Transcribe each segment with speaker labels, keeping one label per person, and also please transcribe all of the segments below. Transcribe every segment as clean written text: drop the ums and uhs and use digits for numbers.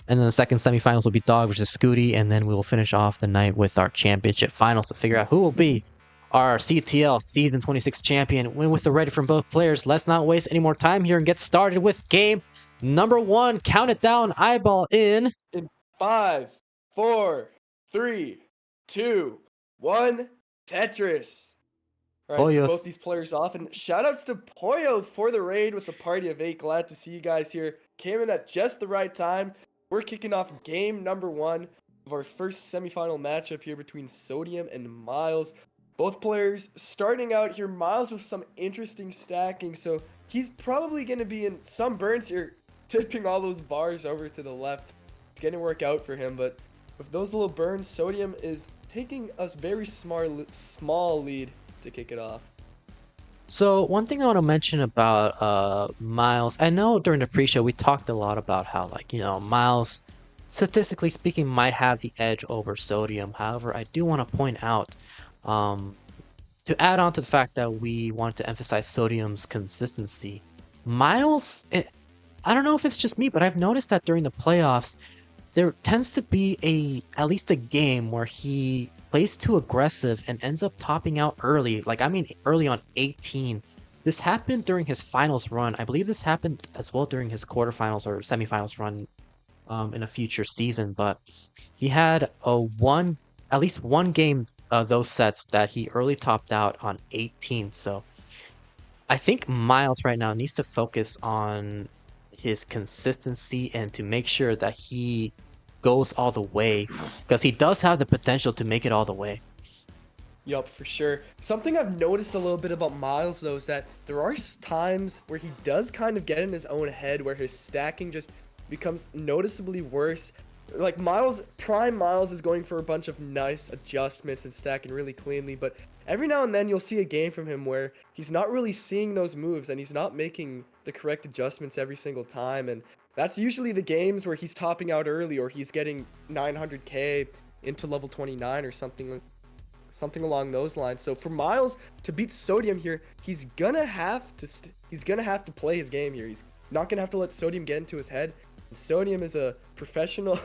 Speaker 1: And then the second semifinals will be Dog versus Scooty, and then we will finish off the night with our championship finals to figure out who will be our CTL Season 26 champion. Win with the ready from both players. Let's not waste any more time here and get started with game number 1. Count it down, iBall in
Speaker 2: 5, 4, 3, 2, 1, Tetris. All right, so both these players off, and shoutouts to Poyo for the raid with the party of 8. Glad to see you guys here. Came in at just the right time. We're kicking off game number 1 of our first semifinal matchup here between Sodium and Myles. Both players starting out here. Myles with some interesting stacking, so he's probably going to be in some burns here, tipping all those bars over to the left. It's going to work out for him, but with those little burns, Sodium is taking a very small lead to kick it off.
Speaker 1: So one thing I want to mention about Myles, I know during the pre-show we talked a lot about how, like, you know, Myles, statistically speaking, might have the edge over Sodium. However, I do want to point out, to add on to the fact that we want to emphasize Sodium's consistency, Myles, I don't know if it's just me, but I've noticed that during the playoffs, there tends to be at least a game where he plays too aggressive and ends up topping out early. Like, I mean, early on 18. This happened during his finals run. I believe this happened as well during his quarterfinals or semifinals run in a future season. But he had at least one game of those sets that he early topped out on 18. So I think Myles right now needs to focus on his consistency and to make sure that he goes all the way, because he does have the potential to make it all the way.
Speaker 2: Yup, for sure. Something I've noticed a little bit about Myles, though, is that there are times where he does kind of get in his own head, where his stacking just becomes noticeably worse. Like, prime Myles is going for a bunch of nice adjustments and stacking really cleanly, but every now and then you'll see a game from him where he's not really seeing those moves and he's not making the correct adjustments every single time, and that's usually the games where he's topping out early or he's getting 900k into level 29 or something along those lines. So for Myles to beat Sodium here, he's gonna have to play his game here. He's not gonna have to let Sodium get into his head. And Sodium is a professional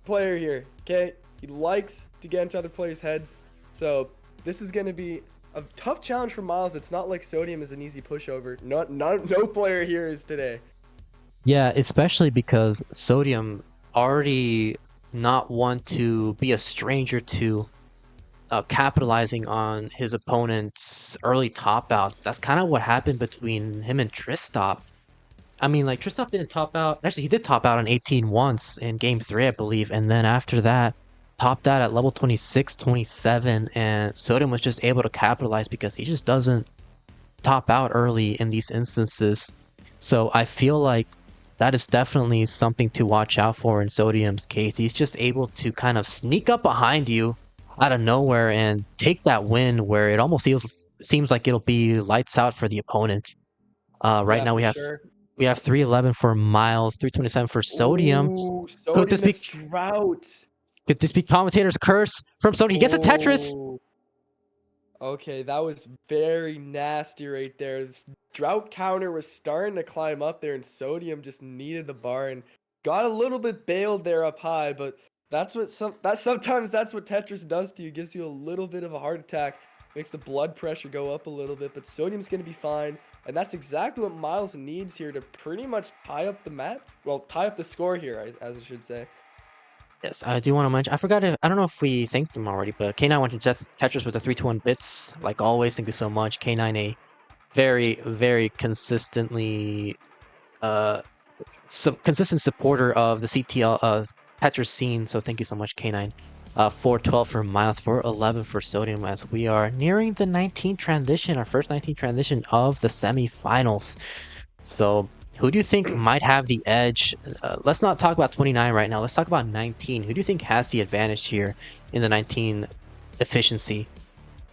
Speaker 2: player here. Okay, he likes to get into other players' heads. So this is gonna be a tough challenge for Myles. It's not like Sodium is an easy pushover. No player here is today.
Speaker 1: Yeah, especially because Sodium already not want to be a stranger to capitalizing on his opponent's early top outs. That's kind of what happened between him and Tristop. I mean, like, Tristop didn't top out. Actually, he did top out on 18 once in game 3, I believe. And then after that, topped out at level 26, 27, and Sodium was just able to capitalize because he just doesn't top out early in these instances. So I feel like that is definitely something to watch out for in Sodium's case. He's just able to kind of sneak up behind you out of nowhere and take that win where it almost seems like it'll be lights out for the opponent. Right now we have 311 for Myles, 327 for Sodium.
Speaker 2: Ooh,
Speaker 1: Could this be
Speaker 2: drought?
Speaker 1: Could this be commentator's curse from Sodium? He gets a Tetris.
Speaker 2: Okay, that was very nasty right there. This drought counter was starting to climb up there, and Sodium just needed the bar and got a little bit bailed there up high. But sometimes that's what Tetris does to you. Gives you a little bit of a heart attack, makes the blood pressure go up a little bit. But Sodium's gonna be fine, and that's exactly what Myles needs here to pretty much tie up the score here, as I should say.
Speaker 1: Yes, I do want to mention. I don't know if we thanked them already, but K9 went to Tetris with the 321 bits. Like always, thank you so much. K9, a very, very consistently, consistent supporter of the CTL Tetris scene. So thank you so much, K9. 412 for Myles, 411 for Sodium, as we are nearing the 19 transition, our first 19 transition of the semifinals. So who do you think might have the edge? Let's not talk about 29 right now. Let's talk about 19. Who do you think has the advantage here in the 19 efficiency?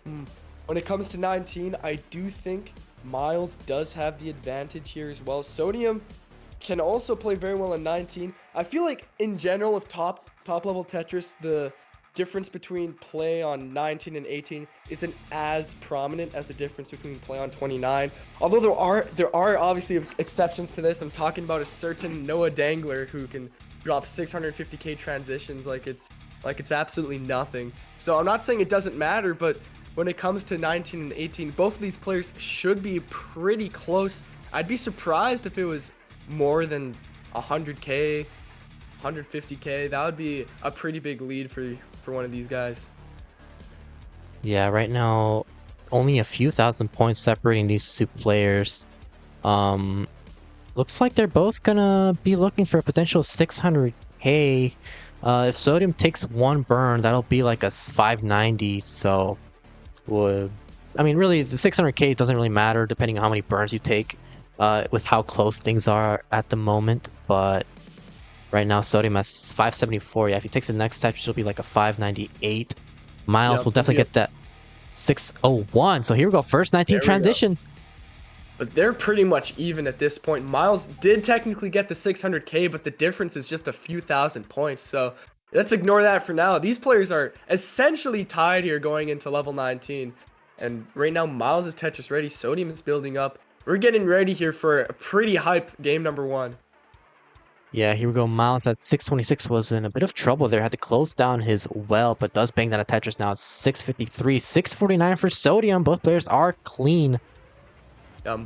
Speaker 2: When it comes to 19, I do think Myles does have the advantage here as well. Sodium can also play very well in 19. I feel like in general, with top level Tetris, the difference between play on 19 and 18 isn't as prominent as the difference between play on 29. Although there are obviously exceptions to this. I'm talking about a certain Noah Dangler who can drop 650k transitions like it's absolutely nothing. So I'm not saying it doesn't matter, but when it comes to 19 and 18, both of these players should be pretty close. I'd be surprised if it was more than 100k, 150k. That would be a pretty big lead for one of these guys.
Speaker 1: Yeah, right now, only a few thousand points separating these two players. Looks like they're both gonna be looking for a potential 600k. If Sodium takes one burn, that'll be like a 590. So, I mean, really, the 600k doesn't really matter depending on how many burns you take, with how close things are at the moment. But right now, Sodium has 574. Yeah, if he takes the next Tetris, it'll be like a 598. Myles will definitely get that 601. So here we go. First 19 transition.
Speaker 2: But they're pretty much even at this point. Myles did technically get the 600k, but the difference is just a few thousand points. So let's ignore that for now. These players are essentially tied here going into level 19. And right now, Myles is Tetris ready. Sodium is building up. We're getting ready here for a pretty hype game number 1.
Speaker 1: Yeah, here we go. Myles at 626 was in a bit of trouble there. Had to close down his well, but does bang that at Tetris now. It's 653, 649 for Sodium. Both players are clean.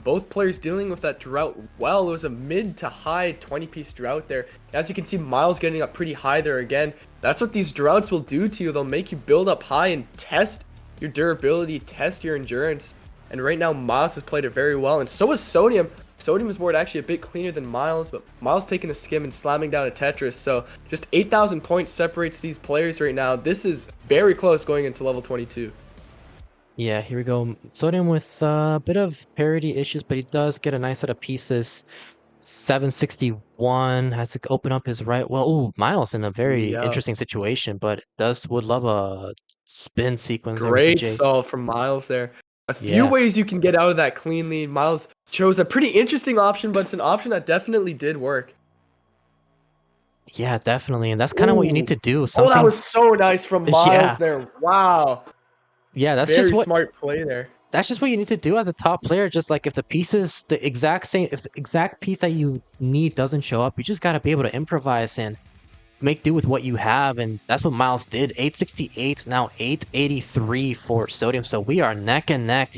Speaker 2: Both players dealing with that drought well. It was a mid to high 20-piece drought there. As you can see, Myles getting up pretty high there again. That's what these droughts will do to you. They'll make you build up high and test your durability, test your endurance. And right now, Myles has played it very well, and so is Sodium. Sodium's board actually a bit cleaner than Myles, but Myles taking the skim and slamming down a Tetris. So just 8,000 points separates these players right now. This is very close going into level 22.
Speaker 1: Yeah, here we go. Sodium with a bit of parity issues, but he does get a nice set of pieces. 761 has to open up his right. Well, ooh, Myles in a very interesting situation, but would love a spin sequence over
Speaker 2: Great
Speaker 1: DJ.
Speaker 2: solve from Myles there. A few ways you can get out of that clean lead. Myles chose a pretty interesting option, but it's an option that definitely did work.
Speaker 1: Yeah, definitely, and that's kind of what you need to do.
Speaker 2: Oh, that was so nice from Myles there. Wow.
Speaker 1: Yeah, that's
Speaker 2: very
Speaker 1: just what
Speaker 2: smart play there.
Speaker 1: That's just what you need to do as a top player. Just like if the pieces, the exact piece that you need doesn't show up, you just got to be able to improvise and make do with what you have. And that's what Myles did. 868, now 883 for Sodium. So we are neck and neck.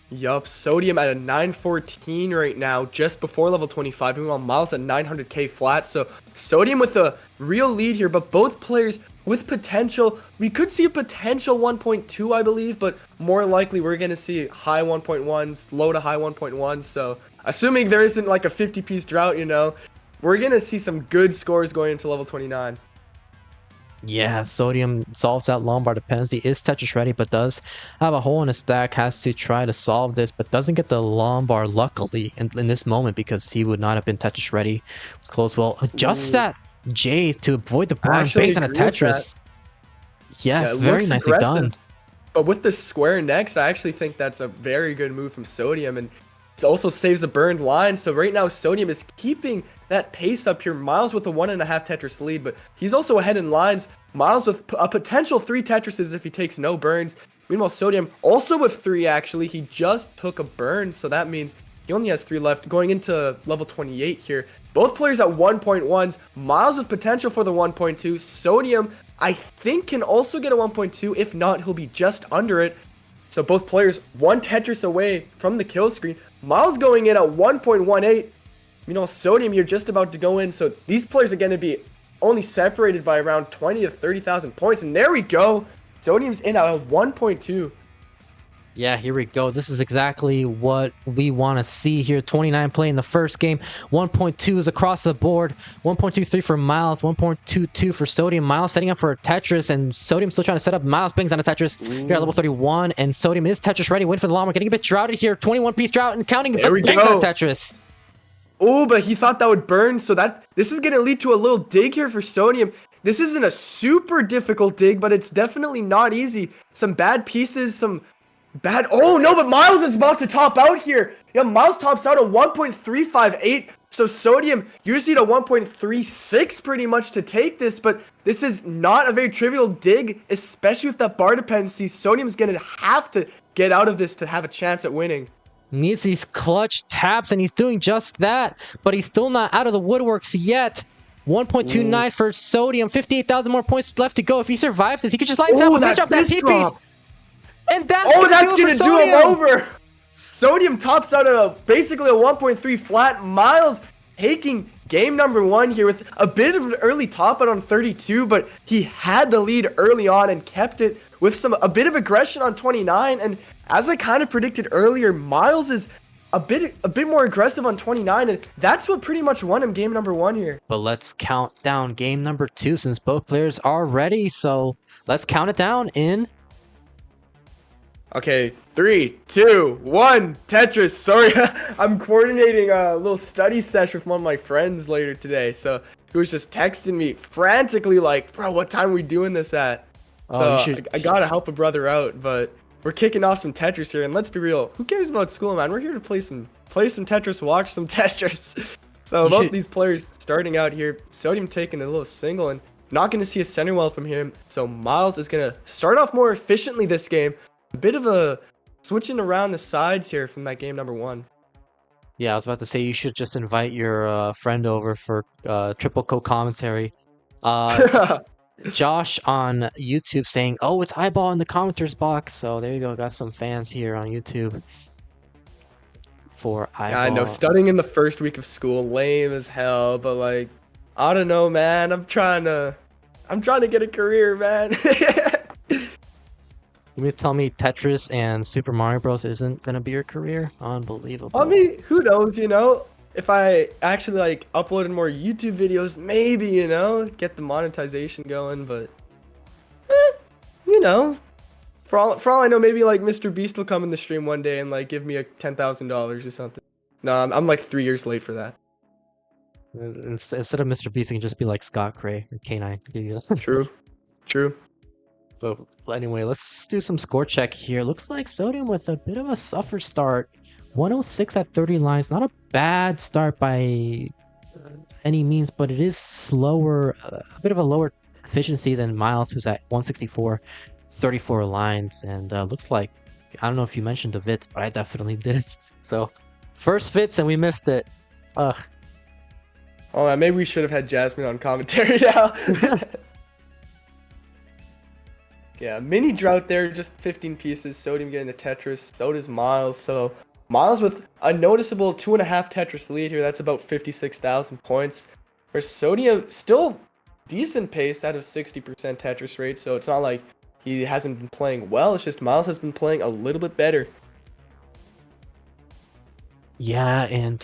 Speaker 2: Yup, Sodium at a 914 right now, just before level 25. Meanwhile, Myles at 900k flat. So Sodium with a real lead here, but both players with potential. We could see a potential 1.2, I believe, but more likely we're going to see high 1.1s, low to high 1.1s. So assuming there isn't like a 50-piece drought, you know, we're going to see some good scores going into level 29.
Speaker 1: Yeah, Sodium solves that Lombard dependency, is Tetris ready, but does have a hole in his stack, has to try to solve this, but doesn't get the Lombard, luckily, in this moment, because he would not have been Tetris ready. It's close. Well, adjusts that J to avoid the burn, bangs on a Tetris. Yes, very nicely done.
Speaker 2: But with the square next, I actually think that's a very good move from Sodium, and it also saves a burned line. So right now, Sodium is keeping that pace up here. Myles with a 1.5 Tetris lead, but he's also ahead in lines. Myles with a potential 3 Tetrises if he takes no burns. Meanwhile, Sodium also with 3, actually. He just took a burn, so that means he only has 3 left going into level 28 here. Both players at 1.1s. Myles with potential for the 1.2. Sodium, I think, can also get a 1.2. If not, he'll be just under it. So both players 1 Tetris away from the kill screen. Myles going in at 1.18. You know, Sodium, you're just about to go in. So these players are going to be only separated by around 20 to 30,000 points. And there we go. Sodium's in at a 1.2.
Speaker 1: Yeah, here we go. This is exactly what we want to see here. 29 play in the first game. 1.2 is across the board. 1.23 for Myles. 1.22 for Sodium. Myles setting up for a Tetris, and Sodium still trying to set up. Myles bangs on a Tetris here at level 31, and Sodium is Tetris ready. Waiting for the llama. Getting a bit droughted here. 21-piece drought and counting.
Speaker 2: There we
Speaker 1: go.
Speaker 2: Tetris. Oh, but he thought that would burn, so this is going to lead to a little dig here for Sodium. This isn't a super difficult dig, but it's definitely not easy. Some bad pieces, some bad... Oh, no, but Myles is about to top out here. Yeah, Myles tops out at 1.358. So Sodium, you just need a 1.36 pretty much to take this, but this is not a very trivial dig, especially with that bar dependency. Sodium's gonna have to get out of this to have a chance at winning.
Speaker 1: Needs these clutch taps, and he's doing just that, but he's still not out of the woodworks yet. 1.29 for Sodium, 58,000 more points left to go. If he survives this, he could just line up with this drop, that T-piece. And that's
Speaker 2: gonna do him over. Sodium tops out basically a 1.3 flat. Myles taking game number 1 here with a bit of an early top out on 32, but he had the lead early on and kept it with a bit of aggression on 29. And as I kind of predicted earlier, Myles is a bit more aggressive on 29, and that's what pretty much won him game number 1 here.
Speaker 1: But let's count down game number 2 since both players are ready. So let's count it down in.
Speaker 2: Okay, 3, 2, 1, Tetris. Sorry, I'm coordinating a little study session with one of my friends later today. So he was just texting me frantically like, bro, what time are we doing this at? So I gotta help a brother out, but we're kicking off some Tetris here. And let's be real, who cares about school, man? We're here to play some Tetris, watch some Tetris. So both these players starting out here, Sodium taking a little single and not gonna see a center well from him. So Myles is gonna start off more efficiently this game. A bit of a switching around the sides here from that game number 1.
Speaker 1: Yeah, I was about to say you should just invite your friend over for triple co-commentary. Josh on YouTube saying, "Oh, it's iBall in the commenters box." So there you go, got some fans here on YouTube for iBall.
Speaker 2: Yeah, I know, studying in the first week of school, lame as hell. But like, I don't know, man. I'm trying to get a career, man.
Speaker 1: You mean to tell me Tetris and Super Mario Bros. Isn't gonna be your career? Unbelievable.
Speaker 2: I mean, who knows, you know? If I actually like uploaded more YouTube videos, maybe, you know, get the monetization going, but you know, for all I know, maybe like Mr. Beast will come in the stream one day and like give me a $10,000 or something. No, I'm like 3 years late for that.
Speaker 1: Instead of Mr. Beast, it can just be like Scott Gray or K9.
Speaker 2: True.
Speaker 1: But anyway, let's do some score check here. Looks like Sodium with a bit of a suffer start. 106 at 30 lines. Not a bad start by any means, but it is slower, a bit of a lower efficiency than Myles, who's at 164, 34 lines. And looks like, I don't know if you mentioned the Vits, but I definitely did. So, first Vits and we missed it. Ugh.
Speaker 2: Oh, man, maybe we should have had Jasmine on commentary now. Yeah, mini drought there, just 15 pieces. Sodium getting the Tetris. So does Myles. So Myles with a noticeable 2.5 Tetris lead here. That's about 56,000 points. Whereas Sodium still decent pace out of 60% Tetris rate. So it's not like he hasn't been playing well. It's just Myles has been playing a little bit better.
Speaker 1: Yeah, and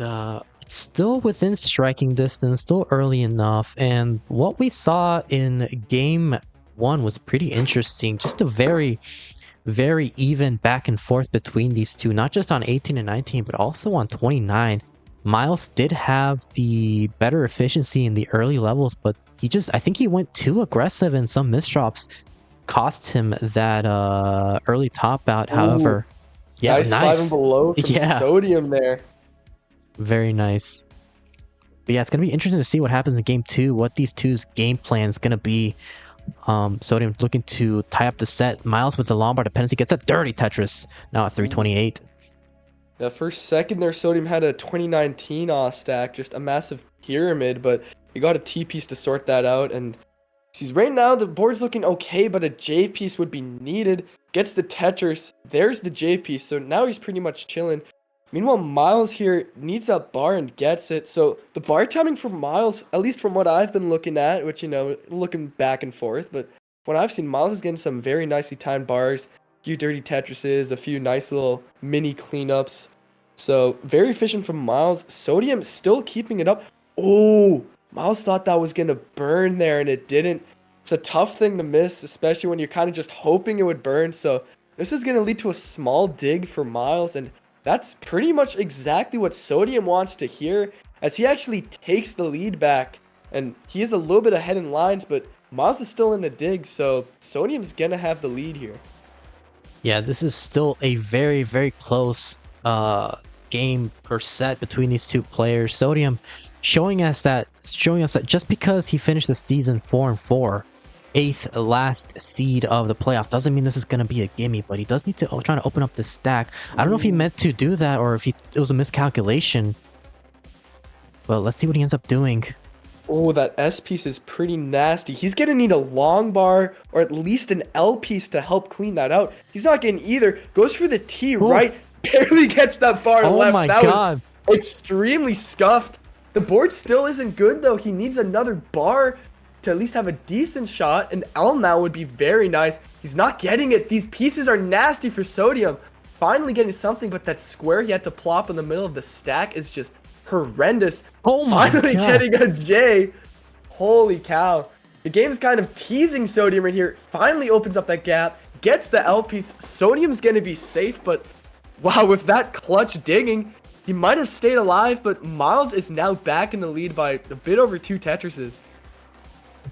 Speaker 1: it's still within striking distance, still early enough. And what we saw in game 1 was pretty interesting. Just a very, very even back and forth between these two, not just on 18 and 19, but also on 29. Myles did have the better efficiency in the early levels, but I think he went too aggressive, and some misdrops cost him that early top out. However, yeah,
Speaker 2: nice 5 and below from Sodium there.
Speaker 1: Very nice. But yeah, it's gonna be interesting to see what happens in game 2, what these two's game plan is gonna be. Sodium looking to tie up the set. Myles with the Lombard dependency gets a dirty Tetris now at 328.
Speaker 2: Yeah, first second there, Sodium had a 2019 stack, just a massive pyramid, but he got a T piece to sort that out. And right now the board's looking okay, but a J piece would be needed. Gets the Tetris, there's the J piece, so now he's pretty much chilling. Meanwhile, Myles here needs that bar and gets it. So the bar timing for Myles, at least from what I've been looking at, which, you know, looking back and forth, but when I've seen, Myles is getting some very nicely timed bars, a few dirty Tetrises, a few nice little mini cleanups. So very efficient from Myles. Sodium still keeping it up. Oh, Myles thought that was going to burn there, and it didn't. It's a tough thing to miss, especially when you're kind of just hoping it would burn. So this is going to lead to a small dig for Myles, and that's pretty much exactly what Sodium wants to hear, as he actually takes the lead back, and he is a little bit ahead in lines, but Myles is still in the dig, so Sodium's gonna have the lead here.
Speaker 1: Yeah, this is still a very, very close game or set between these two players. Sodium showing us that just because he finished the season 4-4, eighth last seed of the playoff, doesn't mean this is going to be a gimme, but he does need to try to open up the stack. I don't know if he meant to do that or if it was a miscalculation, but let's see what he ends up doing.
Speaker 2: Oh, that S piece is pretty nasty. He's gonna need a long bar or at least an L piece to help clean that out. He's not getting either. Goes for the T. Ooh. Right, barely gets that bar left.
Speaker 1: My
Speaker 2: that
Speaker 1: God.
Speaker 2: Was extremely scuffed. The board still isn't good though. He needs another bar to at least have a decent shot. An L now would be very nice. He's not getting it. These pieces are nasty for Sodium. Finally getting something, but that square he had to plop in the middle of the stack is just horrendous.
Speaker 1: Oh my
Speaker 2: Finally
Speaker 1: God.
Speaker 2: Getting a J. Holy cow. The game's kind of teasing Sodium right here. Finally opens up that gap. Gets the L piece. Sodium's going to be safe, but wow, with that clutch digging, he might have stayed alive, but Myles is now back in the lead by a bit over 2 Tetrises.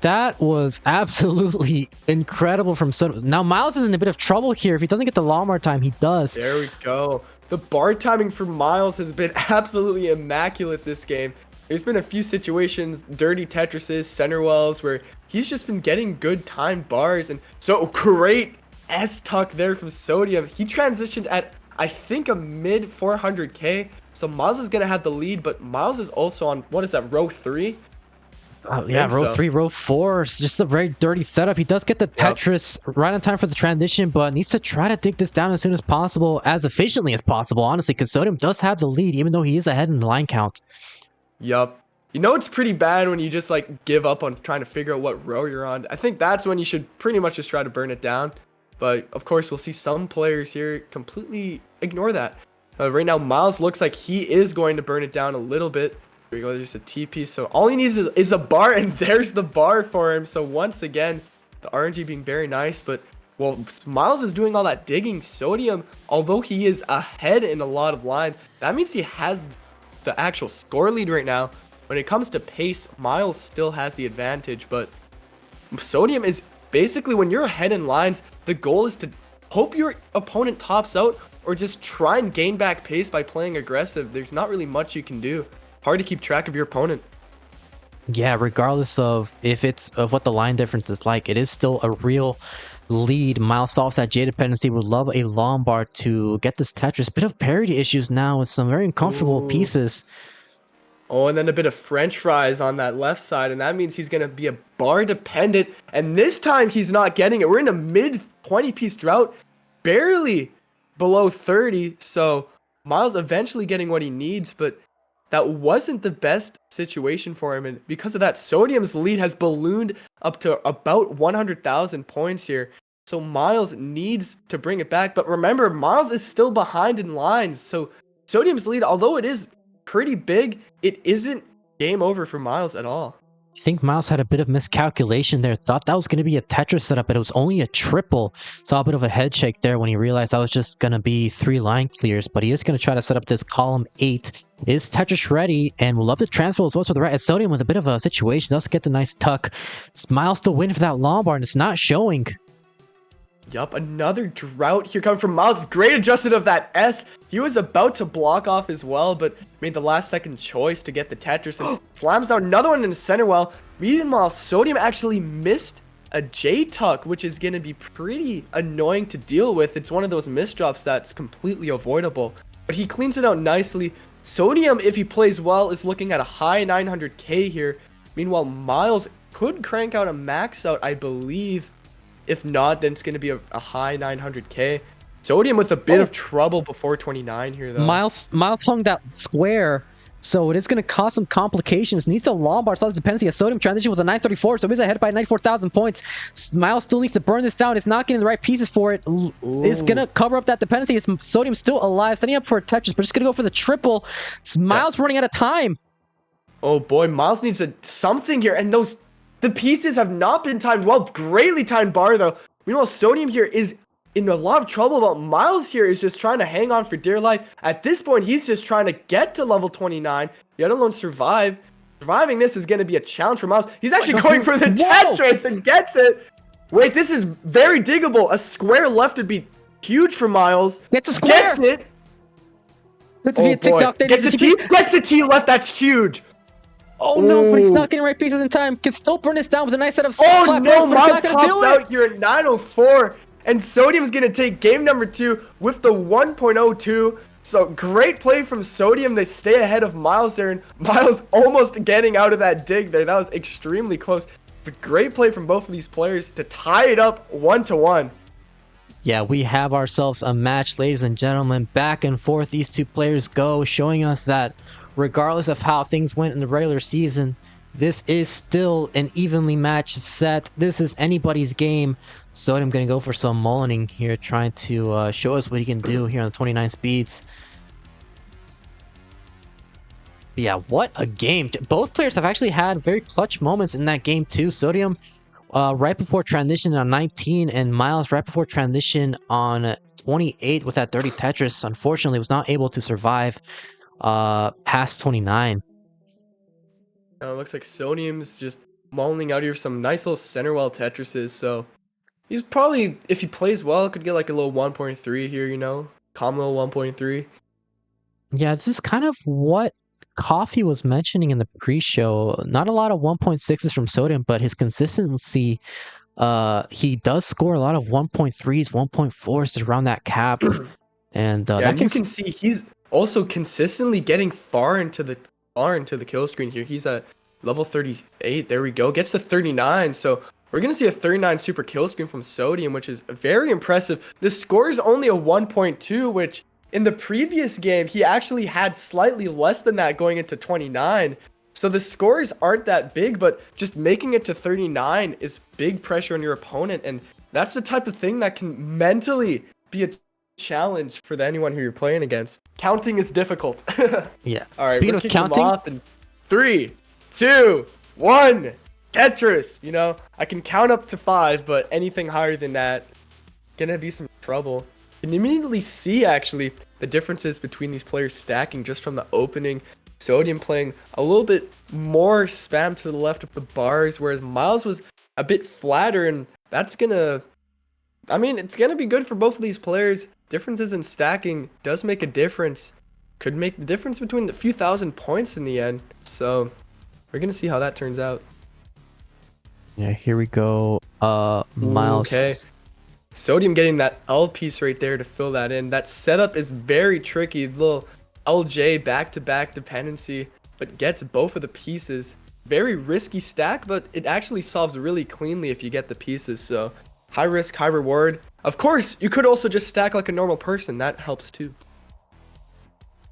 Speaker 1: That was absolutely incredible from Sodium. Now Myles is in a bit of trouble here. If he doesn't get the Longbar time, he does.
Speaker 2: There we go. The bar timing for Myles has been absolutely immaculate this game. There's been a few situations, dirty Tetrises, center wells, where he's just been getting good timed bars. And so great S-tuck there from Sodium. He transitioned at, I think, a mid 400k. So Myles is going to have the lead, but Myles is also on, what is that, row 3?
Speaker 1: Yeah, row 3, row 4. It's just a very dirty setup. He does get the Tetris right on time for the transition, but needs to try to dig this down as soon as possible, as efficiently as possible, honestly, because Sodium does have the lead, even though he is ahead in the line count.
Speaker 2: Yup. You know it's pretty bad when you just like give up on trying to figure out what row you're on. I think that's when you should pretty much just try to burn it down. But of course, we'll see some players here completely ignore that. Right now, Myles looks like he is going to burn it down a little bit. Here we go, there's just a T piece. So all he needs is a bar, and there's the bar for him. So once again, the RNG being very nice, but well, Myles is doing all that digging. Sodium, although he is ahead in a lot of line, that means he has the actual score lead right now. When it comes to pace, Myles still has the advantage, but Sodium is basically, when you're ahead in lines, the goal is to hope your opponent tops out or just try and gain back pace by playing aggressive. There's not really much you can do. Hard to keep track of your opponent.
Speaker 1: Yeah, regardless of what the line difference is like, it is still a real lead. Myles solves that J dependency. Would love a long bar to get this Tetris. Bit of parity issues now with some very uncomfortable pieces.
Speaker 2: Oh, and then a bit of French fries on that left side, and that means he's going to be a bar dependent, and this time he's not getting it. We're in a mid 20 piece drought, barely below 30, so Myles eventually getting what he needs, but that wasn't the best situation for him, and because of that, Sodium's lead has ballooned up to about 100,000 points here. So Myles needs to bring it back, but remember, Myles is still behind in lines, so Sodium's lead, although it is pretty big, it isn't game over for Myles at all.
Speaker 1: I think Myles had a bit of miscalculation there. Thought that was going to be a Tetris setup, but it was only a triple. Saw a bit of a head shake there when he realized that was just going to be 3 line clears, but he is going to try to set up this column 8. Is Tetris ready? And we'll love the transfer as well to the right. As Sodium with a bit of a situation does get the nice tuck. Myles to win for that long bar, and it's not showing.
Speaker 2: Yup, another drought here coming from Myles. Great adjustment of that S. He was about to block off as well, but made the last second choice to get the Tetris and slams down another one in the center well. Meanwhile, Sodium actually missed a J tuck, which is going to be pretty annoying to deal with. It's one of those misdrops that's completely avoidable, but he cleans it out nicely. Sodium, if he plays well, is looking at a high 900k here. Meanwhile, Myles could crank out a max out, I believe. If not, then it's going to be a high 900k. Sodium with a bit of trouble before 29 here, though.
Speaker 1: Myles hung that square, so it is going to cause some complications. Needs a long bar, so that's dependency. A Sodium transition with a 934, so he's ahead by 94,000 points. Myles still needs to burn this down. It's not getting the right pieces for it. It's going to cover up that dependency. It's Sodium still alive, setting up for a Tetris, but just going to go for the triple. Myles running out of time.
Speaker 2: Oh boy, Myles needs something here, and the pieces have not been timed well. Greatly timed bar, though. Meanwhile, Sodium here is in a lot of trouble, but Myles here is just trying to hang on for dear life. At this point, he's just trying to get to level 29, let alone survive. Surviving this is going to be a challenge for Myles. He's actually going for the Tetris and gets it. Wait, this is very diggable. A square left would be huge for Myles.
Speaker 1: Gets a square.
Speaker 2: Gets it.
Speaker 1: Could be
Speaker 2: Oh
Speaker 1: a
Speaker 2: boy.
Speaker 1: TikTok. They
Speaker 2: Gets
Speaker 1: need
Speaker 2: the
Speaker 1: the TP.
Speaker 2: T. Gets the T left. That's huge.
Speaker 1: Oh no, but he's
Speaker 2: Ooh.
Speaker 1: not getting right pieces in time. Can still burn this down with a nice set of
Speaker 2: Oh
Speaker 1: flat
Speaker 2: no,
Speaker 1: breaks, but it's
Speaker 2: Myles
Speaker 1: not gonna
Speaker 2: pops
Speaker 1: do it.
Speaker 2: out here at 9:04, and Sodium's gonna take game number 2 with the 1.02. So great play from Sodium. They stay ahead of Myles there, and Myles almost getting out of that dig there. That was extremely close. But great play from both of these players to tie it up 1-1.
Speaker 1: Yeah, we have ourselves a match, ladies and gentlemen. Back and forth these two players go, showing us that regardless of how things went in the regular season, this is still an evenly matched set. This is anybody's game. Sodium going to go for some mullining here, trying to show us what he can do here on the 29 speeds. But yeah, what a game. Both players have actually had very clutch moments in that game too. Sodium right before transition on 19, and Myles right before transition on 28 with that dirty Tetris. Unfortunately, was not able to survive past 29.
Speaker 2: Looks like Sodium's just mulling out here some nice little center well Tetrises, so he's probably, if he plays well, could get like a little 1.3 here, you know? Calm little 1.3.
Speaker 1: Yeah, this is kind of what Coffee was mentioning in the pre-show. Not a lot of 1.6s from Sodium, but his consistency, he does score a lot of 1.3s, 1.4s around that cap. And
Speaker 2: yeah,
Speaker 1: that
Speaker 2: and you can see he's also consistently getting far into the kill screen here. He's at level 38. There we go. Gets to 39. So we're going to see a 39 super kill screen from Sodium, which is very impressive. The score is only a 1.2, which in the previous game, he actually had slightly less than that going into 29. So the scores aren't that big, but just making it to 39 is big pressure on your opponent. And that's the type of thing that can mentally be a challenge for anyone who you're playing against. Counting is difficult.
Speaker 1: yeah.
Speaker 2: All right,
Speaker 1: Speaking
Speaker 2: we're
Speaker 1: of
Speaker 2: kicking them
Speaker 1: counting,
Speaker 2: off in 3, 2, 1. Tetris. You know, I can count up to 5, but anything higher than that, gonna be some trouble. You can immediately see actually the differences between these players stacking just from the opening. Sodium playing a little bit more spam to the left of the bars, whereas Myles was a bit flatter, and that's gonna, I mean, it's gonna be good for both of these players. Differences in stacking does make a difference. Could make the difference between a few thousand points in the end. So we're gonna see how that turns out.
Speaker 1: yeah, here we go. Myles.
Speaker 2: Okay. Sodium getting that L piece right there to fill that in. That setup is very tricky. Little LJ back-to-back dependency, but gets both of the pieces. Very risky stack, but it actually solves really cleanly if you get the pieces. So high risk, high reward. Of course, you could also just stack like a normal person. That helps too.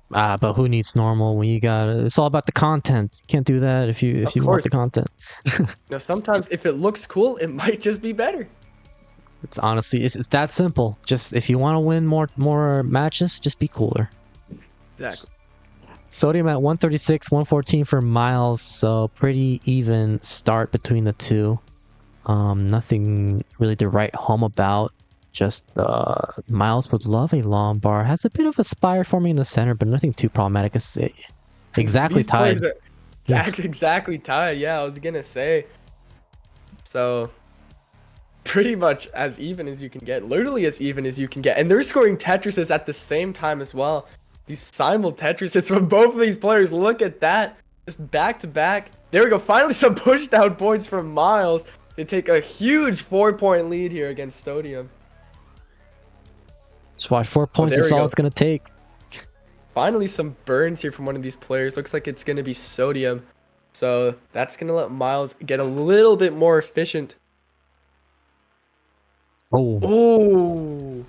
Speaker 1: But who needs normal when you got it's all about the content. You can't do that if you want the content.
Speaker 2: Now, sometimes if it looks cool, it might just be better.
Speaker 1: It's honestly it's that simple. Just if you want to win more matches, just be cooler.
Speaker 2: Exactly.
Speaker 1: Sodium at 136, 114 for Myles, so pretty even start between the two. Nothing really to write home about. Just Myles would love a long bar. Has a bit of a spire forming in the center, but nothing too problematic. It's exactly
Speaker 2: These
Speaker 1: tied.
Speaker 2: players are exactly tied. Yeah, I was gonna say. So pretty much as even as you can get, literally as even as you can get, and they're scoring Tetrises at the same time as well. These simul Tetrises from both of these players. Look at that, just back to back. There we go. Finally, some push down points from Myles to take a huge 4-point lead here against Sodium.
Speaker 1: That's why 4 points is all it's gonna take.
Speaker 2: Finally, some burns here from one of these players. Looks like it's gonna be Sodium, so that's gonna let Myles get a little bit more efficient. Oh.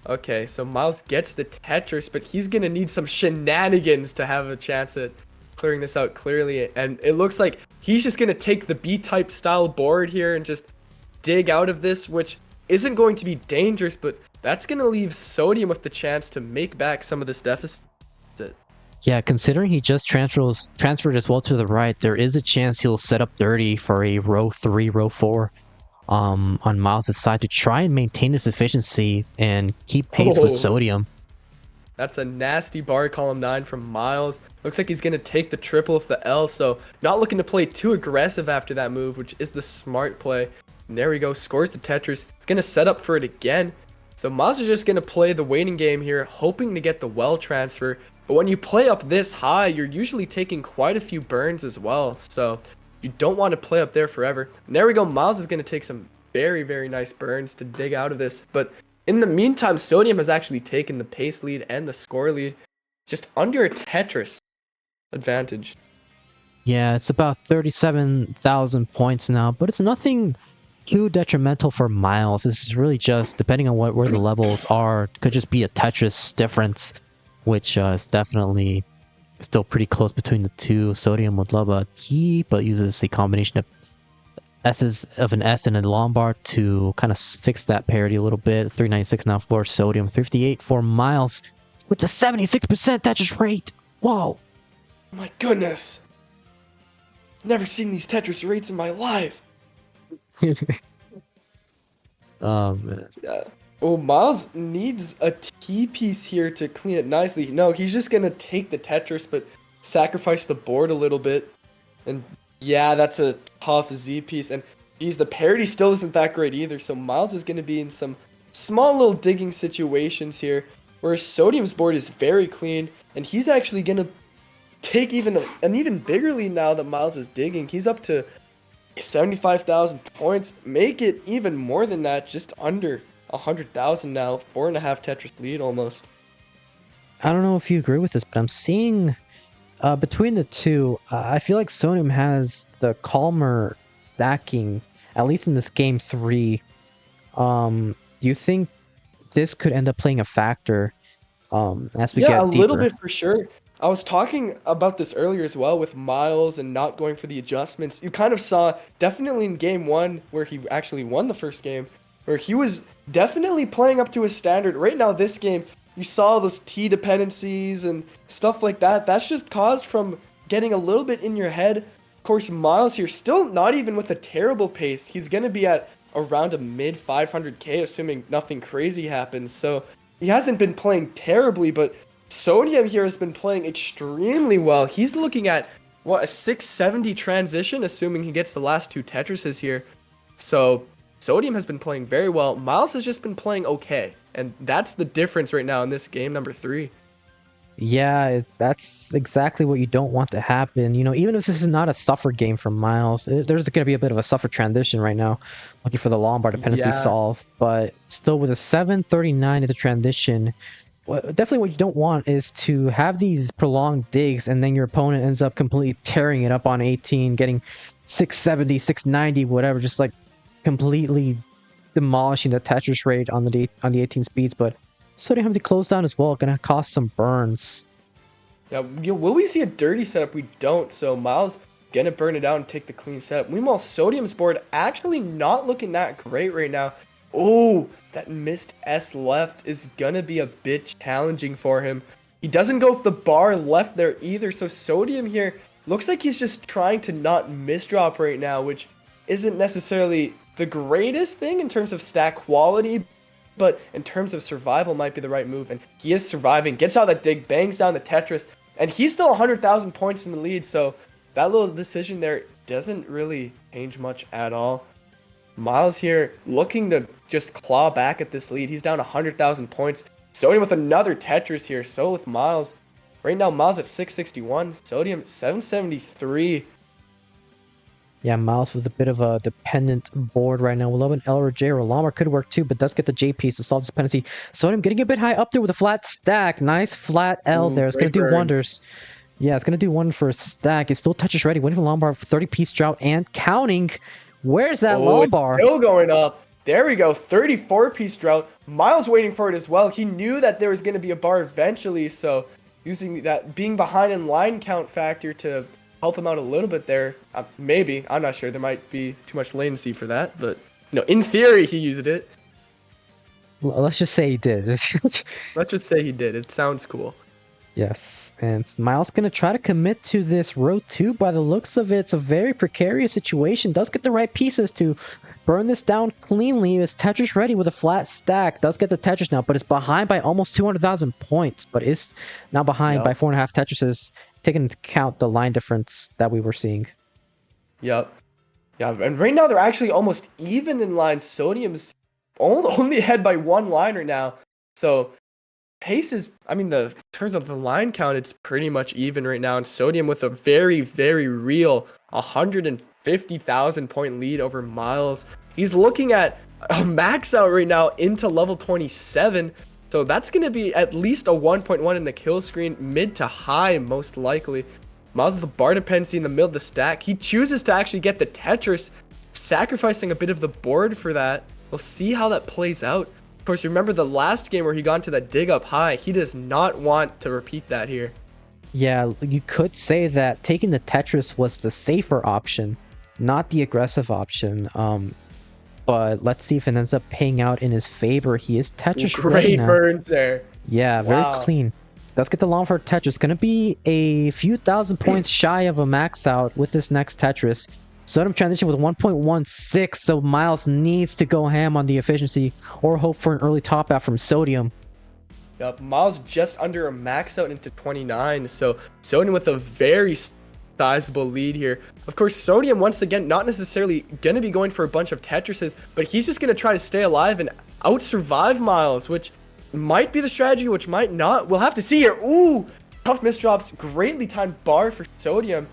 Speaker 2: Okay, so Myles gets the Tetris, but he's gonna need some shenanigans to have a chance at clearing this out clearly. And it looks like he's just gonna take the B-type style board here and just dig out of this, which isn't going to be dangerous, but that's gonna leave Sodium with the chance to make back some of this deficit.
Speaker 1: Yeah, considering he just transferred as well to the right, there is a chance he'll set up dirty for a row 3, row 4. On Myles' side to try and maintain this efficiency and keep pace with Sodium.
Speaker 2: That's a nasty bar column 9 from Myles. Looks like he's going to take the triple of the L, so not looking to play too aggressive after that move, which is the smart play. And there we go, scores the Tetris. He's going to set up for it again. So Myles is just going to play the waiting game here, hoping to get the well transfer. But when you play up this high, you're usually taking quite a few burns as well. So you don't want to play up there forever. And there we go. Myles is going to take some very, very nice burns to dig out of this. But in the meantime, Sodium has actually taken the pace lead and the score lead just under a Tetris advantage.
Speaker 1: Yeah, it's about 37,000 points now, but it's nothing too detrimental for Myles. This is really just, depending on where the levels are, could just be a Tetris difference, which is definitely still pretty close between the two. Sodium would love a key, but uses a combination of S's of an S and a Lombard to kind of fix that parity a little bit. 396 now for Sodium, 358 for Myles with the 76% Tetris rate. Whoa!
Speaker 2: Oh my goodness. Never seen these Tetris rates in my life.
Speaker 1: Oh man.
Speaker 2: Yeah. Oh, Myles needs a T piece here to clean it nicely. No, he's just gonna take the Tetris, but sacrifice the board a little bit. And yeah, that's a tough Z piece. And geez, the parity still isn't that great either. So Myles is gonna be in some small little digging situations here, where Sodium's board is very clean, and he's actually gonna take an even bigger lead now that Myles is digging. He's up to 75,000 points. Make it even more than that, just under 100,000 now. 4.5 Tetris lead almost.
Speaker 1: I don't know if you agree with this, but I'm seeing between the two, I feel like Sodium has the calmer stacking, at least in this game 3. Do you think this could end up playing a factor as we get
Speaker 2: Yeah, a
Speaker 1: deeper?
Speaker 2: little bit for sure. I was talking about this earlier as well with Myles and not going for the adjustments. You kind of saw definitely in game 1 where he actually won the first game, where he was definitely playing up to his standard. Right now, this game, you saw those T dependencies and stuff like that. That's just caused from getting a little bit in your head. Of course, Myles here, still not even with a terrible pace. He's going to be at around a mid 500k, assuming nothing crazy happens. So he hasn't been playing terribly, but Sodium here has been playing extremely well. He's looking at, what, a 670 transition, assuming he gets the last 2 Tetrises here. So Sodium has been playing very well. Myles has just been playing okay. And that's the difference right now in this game number 3.
Speaker 1: Yeah, that's exactly what you don't want to happen. You know, even if this is not a suffer game for Myles, there's going to be a bit of a suffer transition right now, looking for the Lombard dependency
Speaker 2: Yeah.
Speaker 1: solve. But still, with a 739 at the transition, definitely what you don't want is to have these prolonged digs and then your opponent ends up completely tearing it up on 18, getting 670, 690, whatever, just like completely demolishing the Tetris rate on the 18 speeds. But Sodium having to close down as well, gonna cost some burns.
Speaker 2: Yeah, will we see a dirty setup? We don't. So Myles gonna burn it out and take the clean setup. Meanwhile, Sodium's board actually not looking that great right now. Oh, that missed S left is gonna be a bit challenging for him. He doesn't go with the bar left there either. So Sodium here looks like he's just trying to not misdrop right now, which isn't necessarily the greatest thing in terms of stack quality, but in terms of survival might be the right move. And he is surviving, gets out that dig, bangs down the Tetris, and he's still 100,000 points in the lead. So that little decision there doesn't really change much at all. Myles here looking to just claw back at this lead. He's down 100,000 points. Sodium with another Tetris here. So with Myles. Right now, Myles at 661. Sodium at 773.
Speaker 1: Yeah, Myles with a bit of a dependent board right now. We'll love an L or J or a Llama could work too, but does get the J piece to solve this dependency. Sodium getting a bit high up there with a flat stack. Nice flat L there. It's going to do wonders. Yeah, it's going to do one for a stack. It's still Tetris ready. Waiting for Lombard for 30-piece drought and counting. Where's that Lombard?
Speaker 2: Still going up. There we go. 34-piece drought. Myles waiting for it as well. He knew that there was going to be a bar eventually, so using that being behind in line count factor to help him out a little bit there. Maybe. I'm not sure. There might be too much latency for that, but in theory, he used it.
Speaker 1: Let's just say he did.
Speaker 2: Let's just say he did. It sounds cool.
Speaker 1: Yes, and Myles going to try to commit to this row 2. By the looks of it, it's a very precarious situation. Does get the right pieces to burn this down cleanly. Is Tetris ready with a flat stack. Does get the Tetris now, but it's behind by almost 200,000 points. But is now behind by 4.5 Tetrises, taking into account the line difference that we were seeing.
Speaker 2: Yep. Yeah, and right now they're actually almost even in line. Sodium's only ahead by 1 line right now. So pace is, I mean, the in terms of the line count, it's pretty much even right now. And Sodium with a very, very real 150,000 point lead over Myles. He's looking at a max out right now into level 27. So that's going to be at least a 1.1 in the kill screen, mid to high, most likely. Myles with the bar dependency in the middle of the stack. He chooses to actually get the Tetris, sacrificing a bit of the board for that. We'll see how that plays out. Of course, remember the last game where he got into that dig up high. He does not want to repeat that here.
Speaker 1: Yeah, you could say that taking the Tetris was the safer option, not the aggressive option. But let's see if it ends up paying out in his favor. He is Tetris ready now.
Speaker 2: Great burns there.
Speaker 1: Yeah, very clean. Let's get the long for Tetris. Gonna be a few thousand points shy of a max out with this next Tetris. Sodium transition with 1.16, so Myles needs to go ham on the efficiency or hope for an early top out from Sodium.
Speaker 2: Yep, Myles just under a max out into 29, so Sodium with a very sizable lead here. Of course, Sodium, once again, not necessarily going to be going for a bunch of Tetrises, but he's just going to try to stay alive and out-survive Myles, which might be the strategy, which might not. We'll have to see here. Ooh, tough misdrops, greatly timed bar for Sodium.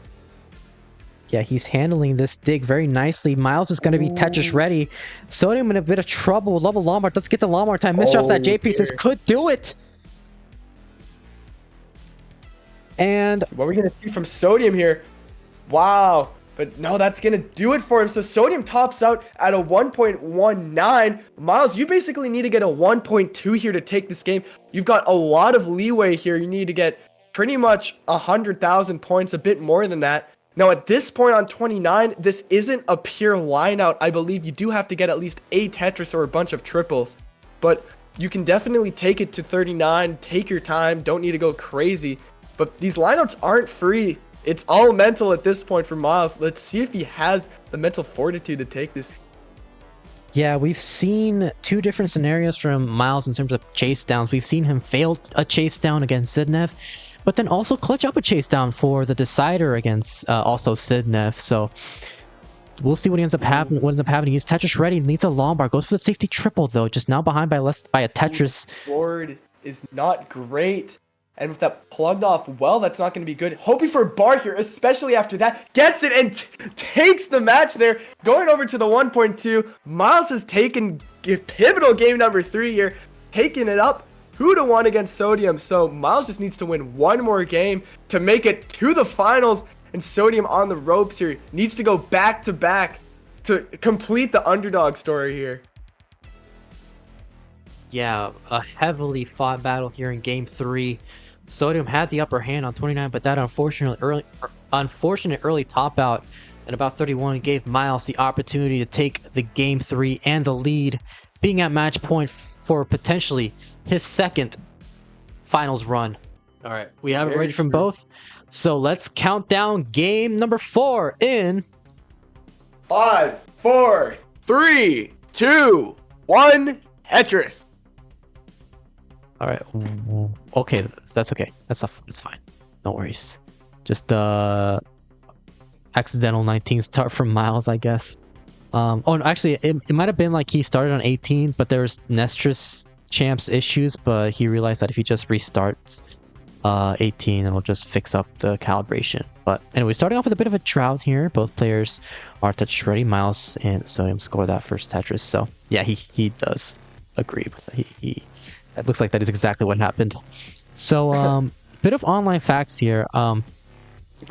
Speaker 1: Yeah, he's handling this dig very nicely. Myles is going to be Tetris ready. Sodium in a bit of trouble. Level Lombard does get the Lombard time. Misdrop that J piece. This could do it. And
Speaker 2: what we're going to see from Sodium here. Wow. But no, that's going to do it for him. So Sodium tops out at a 1.19. Myles, you basically need to get a 1.2 here to take this game. You've got a lot of leeway here. You need to get pretty much 100,000 points, a bit more than that. Now, at this point on 29, this isn't a pure line out. I believe you do have to get at least a Tetris or a bunch of triples. But you can definitely take it to 39. Take your time. Don't need to go crazy. But these lineouts aren't free. It's all mental at this point for Myles. Let's see if he has the mental fortitude to take this.
Speaker 1: Yeah, we've seen two different scenarios from Myles in terms of chase downs. We've seen him fail a chase down against Sidnev, but then also clutch up a chase down for the decider against also Sidnev. So we'll see what ends up happening. What ends up happening? He's Tetris ready, needs a Lombard, goes for the safety triple though, just now behind by a Tetris.
Speaker 2: Board is not great. And with that plugged off well, that's not going to be good. Hoping for a bar here, especially after that. Gets it and takes the match there. Going over to the 1.2. Myles has taken pivotal game number 3 here. Taking it up 2-1 against Sodium. So Myles just needs to win one more game to make it to the finals. And Sodium on the ropes here. Needs to go back to back to complete the underdog story here.
Speaker 1: Yeah, a heavily fought battle here in game 3. Sodium had the upper hand on 29, but that unfortunate early top out at about 31 gave Myles the opportunity to take the game 3 and the lead, being at match point for potentially his second finals run. All right, we have it ready from both. So let's count down game number 4 in
Speaker 2: 5, 4, 3, 2, 1. Tetris.
Speaker 1: All right. Okay, that's okay. That's fine. No worries. Just accidental 19 start from Myles, I guess. Oh, no, actually, it might have been like he started on 18, but there's Nestrus champs issues, but he realized that if he just restarts 18, it'll just fix up the calibration. But anyway, starting off with a bit of a drought here. Both players are Tetris ready. Myles and Sodium score that first Tetris. So yeah, he does agree with that. It looks like that is exactly what happened. So bit of online facts here. Out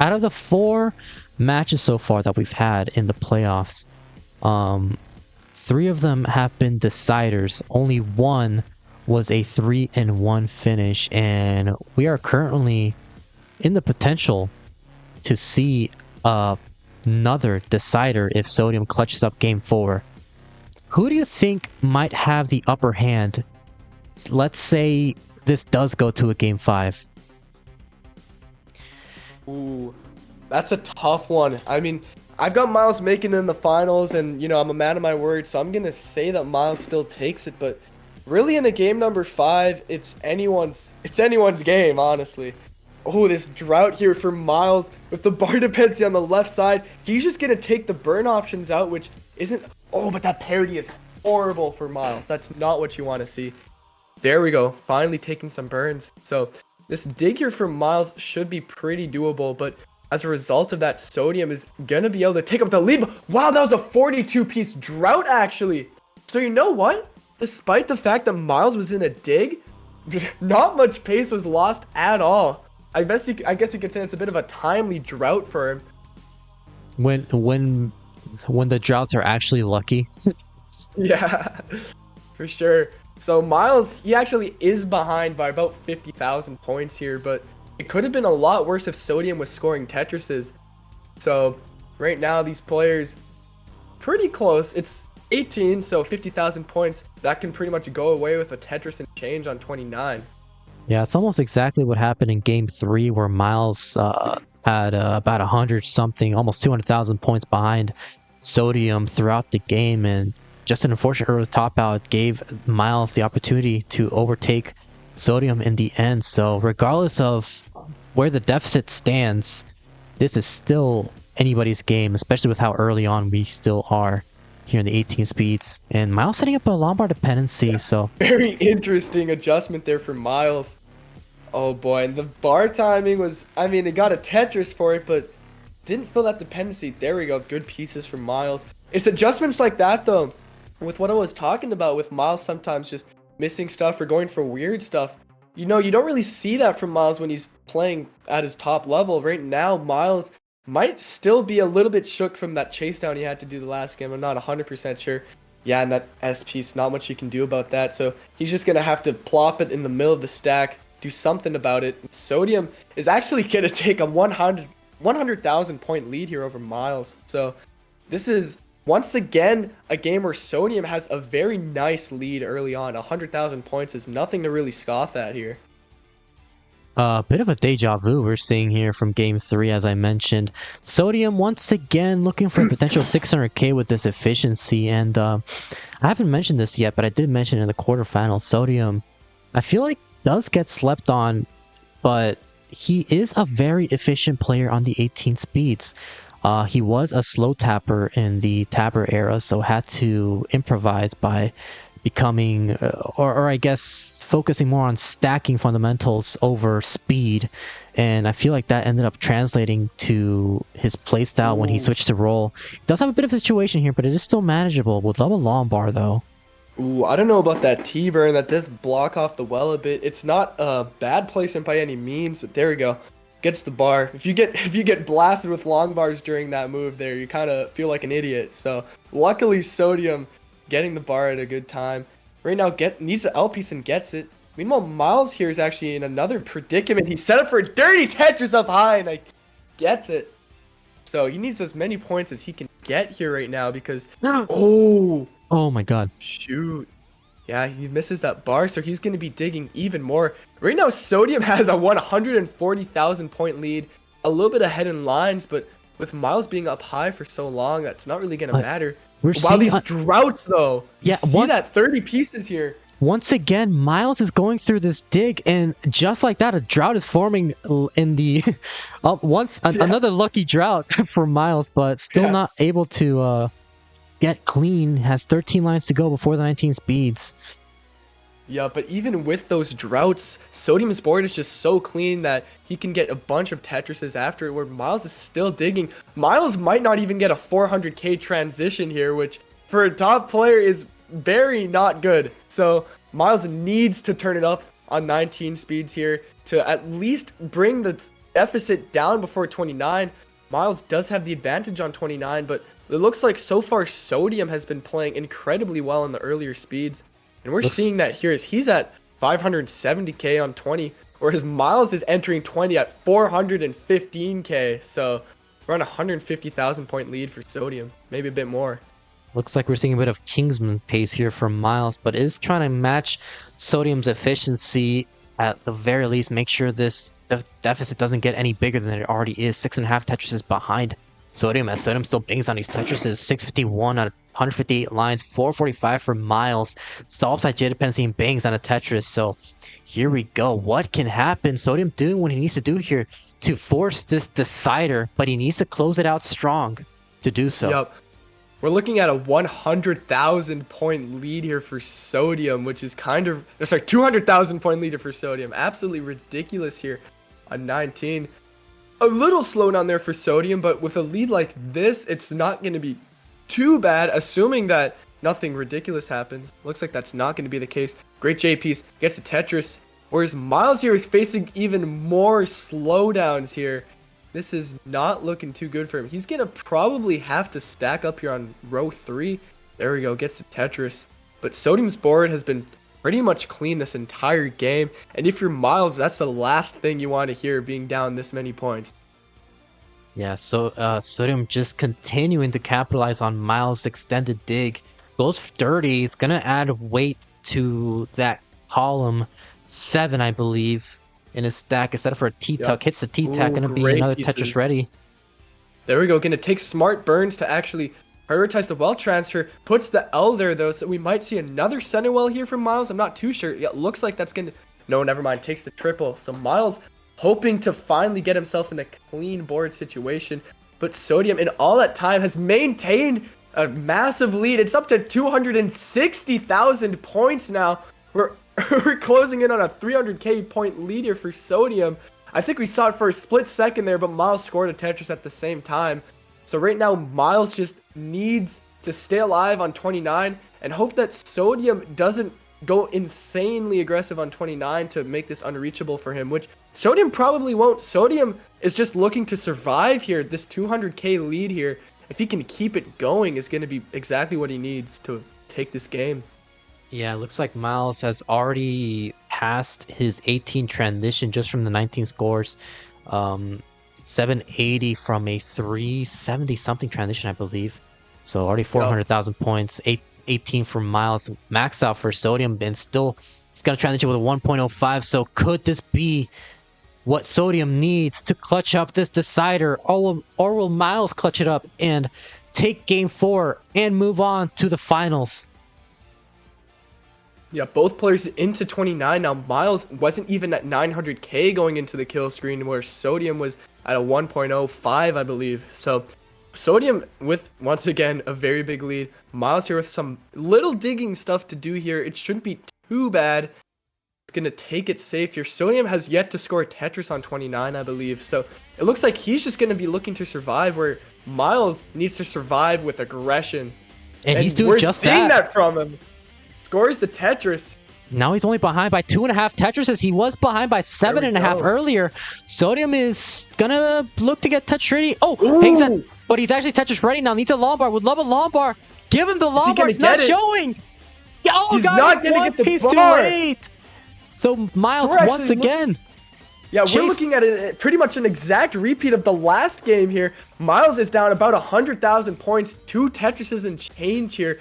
Speaker 1: of the 4 matches so far that we've had in the playoffs, 3 of them have been deciders. Only 1 was a 3-1 finish, and we are currently in the potential to see another decider if Sodium clutches up game 4. Who do you think might have the upper hand? Let's say this does go to a game 5.
Speaker 2: Ooh, that's a tough one. I mean, I've got Myles making it in the finals, and you know I'm a man of my word, so I'm gonna say that Myles still takes it. But really, in a game number 5, it's anyone's game, honestly. Oh, this drought here for Myles with the bar dependency on the left side. He's just gonna take the burn options out, which isn't. Oh, but that parity is horrible for Myles. That's not what you want to see. There we go. Finally taking some burns. So this dig here from Myles should be pretty doable, but as a result of that, Sodium is going to be able to take up the lead. Wow, that was a 42-piece drought, actually. So you know what? Despite the fact that Myles was in a dig, not much pace was lost at all. I guess you could say it's a bit of a timely drought for him.
Speaker 1: When the droughts are actually lucky.
Speaker 2: Yeah, for sure. So Myles, he actually is behind by about 50,000 points here, but it could have been a lot worse if Sodium was scoring Tetrises. So right now, these players pretty close. It's 18, so 50,000 points. That can pretty much go away with a Tetris and change on 29.
Speaker 1: Yeah, it's almost exactly what happened in Game 3, where Myles had about 100 something, almost 200,000 points behind Sodium throughout the game, and just an unfortunate early top out gave Myles the opportunity to overtake Sodium in the end. So regardless of where the deficit stands, this is still anybody's game, especially with how early on we still are here in the 18 speeds. And Myles setting up a Lombard dependency, so
Speaker 2: very interesting adjustment there for Myles. Oh boy, and the bar timing was, I mean, it got a Tetris for it, but didn't feel that dependency. There we go, good pieces from Myles. It's adjustments like that though, with what I was talking about with Myles sometimes just missing stuff or going for weird stuff. You know, you don't really see that from Myles when he's playing at his top level. Right now, Myles might still be a little bit shook from that chase down he had to do the last game. I'm not 100% sure. Yeah, and that S piece, not much you can do about that. So he's just going to have to plop it in the middle of the stack, do something about it. And Sodium is actually going to take a 100,000 point lead here over Myles. So this is once again a game where Sodium has a very nice lead early on. 100,000 points is nothing to really scoff at here.
Speaker 1: A bit of a deja vu we're seeing here from Game 3, as I mentioned. Sodium once again looking for a potential 600k with this efficiency, and I haven't mentioned this yet, but I did mention in the quarterfinals, Sodium, I feel like does get slept on, but he is a very efficient player on the 18 speeds. He was a slow tapper in the tapper era, so had to improvise by becoming, or I guess focusing more on stacking fundamentals over speed, and I feel like that ended up translating to his playstyle when he switched to roll. He does have a bit of a situation here, but it is still manageable. Would love a long bar though.
Speaker 2: Ooh, I don't know about that T-burn. That does block off the well a bit. It's not a bad placement by any means, but there we go. Gets the bar. If you get blasted with long bars during that move there, you kind of feel like an idiot. So luckily Sodium getting the bar at a good time. Right now needs an L piece and gets it. Meanwhile, Myles here is actually in another predicament. He's set up for a dirty Tetris up high and like gets it. So he needs as many points as he can get here right now because
Speaker 1: Oh my god.
Speaker 2: Shoot. Yeah, he misses that bar, so he's going to be digging even more. Right now, Sodium has a 140,000 point lead, a little bit ahead in lines, but with Myles being up high for so long, that's not really going to matter. Wow, these droughts, though. Yeah, see that 30 pieces here.
Speaker 1: Once again, Myles is going through this dig, and just like that, a drought is forming in the... Another lucky drought for Myles, but still not able to... get clean. Has 13 lines to go before the 19 speeds.
Speaker 2: Yeah, but even with those droughts, Sodium's board is just so clean that he can get a bunch of Tetrises after it, where Myles is still digging. Myles might not even get a 400k transition here, which for a top player is very not good. So Myles needs to turn it up on 19 speeds here to at least bring the deficit down before 29. Myles does have the advantage on 29, but it looks like so far Sodium has been playing incredibly well in the earlier speeds. And we're seeing that here as he's at 570k on 20, whereas Myles is entering 20 at 415k. So we're on a 150,000 point lead for Sodium, maybe a bit more.
Speaker 1: Looks like we're seeing a bit of Kingsman pace here from Myles, but is trying to match Sodium's efficiency at the very least. Make sure this deficit doesn't get any bigger than it already is. 6.5 Tetrises behind Sodium, as Sodium still bangs on these Tetrises. 651 out of 158 lines, 445 for Myles. Solves that J dependency and bangs on a Tetris. So here we go. What can happen? Sodium doing what he needs to do here to force this decider, but he needs to close it out strong to do so.
Speaker 2: Yep. We're looking at a 100,000 point lead here for Sodium, which is kind of, sorry, 200,000 point leader for Sodium. Absolutely ridiculous here on 19. A little slow down there for Sodium, but with a lead like this, it's not going to be too bad, assuming that nothing ridiculous happens. Looks like that's not going to be the case. Great J piece, gets a Tetris, whereas Myles here is facing even more slowdowns here. This is not looking too good for him. He's going to probably have to stack up here on row 3. There we go, gets the Tetris. But Sodium's board has been pretty much clean this entire game. And if you're Myles, that's the last thing you want to hear, being down this many points.
Speaker 1: Yeah, so Sodium just continuing to capitalize on Myles' extended dig. Goes 30. He's going to add weight to that column 7, I believe, in his stack. Instead of for a T-tuck,
Speaker 2: Yep.
Speaker 1: hits the T-tack, going to be another Tetris ready.
Speaker 2: There we go. Going to take smart burns to actually prioritize the well transfer. Puts the L there, though, so we might see another center well here from Myles. I'm not too sure. Yeah, looks like that's going to... No, never mind. Takes the triple. So Myles hoping to finally get himself in a clean board situation. But Sodium, in all that time, has maintained a massive lead. It's up to 260,000 points now. We're closing in on a 300k point lead here for Sodium. I think we saw it for a split second there, but Myles scored a Tetris at the same time. So right now, Myles just needs to stay alive on 29 and hope that Sodium doesn't go insanely aggressive on 29 to make this unreachable for him, which Sodium probably won't. Sodium is just looking to survive here. This 200k lead here, if he can keep it going, is going to be exactly what he needs to take this game.
Speaker 1: Yeah, it looks like Myles has already passed his 18 transition just from the 19 scores. 780 from a 370 something transition, I believe. So already 400,000 points. 18 from Myles. Max out for Sodium, and still he's got a transition with a 1.05. So could this be what Sodium needs to clutch up this decider, or will Myles clutch it up and take game 4 and move on to the finals?
Speaker 2: Yeah, both players into 29. Now, Myles wasn't even at 900k going into the kill screen, where Sodium was at a 1.05, I believe. So, Sodium with, once again, a very big lead. Myles here with some little digging stuff to do here. It shouldn't be too bad. It's going to take it safe here. Sodium has yet to score a Tetris on 29, I believe. So, it looks like he's just going to be looking to survive, where Myles needs to survive with aggression.
Speaker 1: And he's doing just that.
Speaker 2: We're seeing that from him. Scores the Tetris.
Speaker 1: Now he's only behind by 2.5 Tetrises. He was behind by 7.5 earlier. Sodium is gonna look to get touch ready. Oh, hangs it, but he's actually Tetris ready now. Needs a long bar. Would love a long bar. Give him the long bar. He's not showing. Oh,
Speaker 2: he's not gonna get the bar.
Speaker 1: Too late. So Myles once again.
Speaker 2: Yeah, we're looking at pretty much an exact repeat of the last game here. Myles is down about 100,000 points. 2 Tetrises and change here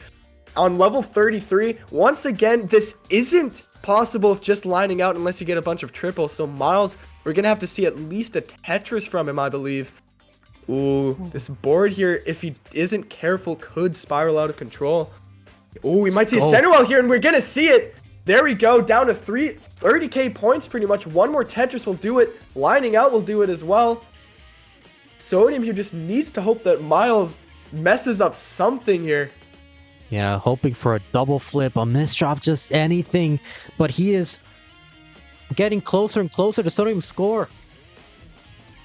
Speaker 2: on level 33. Once again, this isn't possible if just lining out unless you get a bunch of triples. So Myles, we're going to have to see at least a Tetris from him, I believe. Ooh, this board here, if he isn't careful, could spiral out of control. Ooh, we might see a center well here, and we're going to see it. There we go, down to 30k points pretty much. One more Tetris will do it. Lining out will do it as well. Sodium here just needs to hope that Myles messes up something here.
Speaker 1: Yeah, hoping for a double flip, a misdrop, just anything. But he is getting closer and closer to Sodium's score.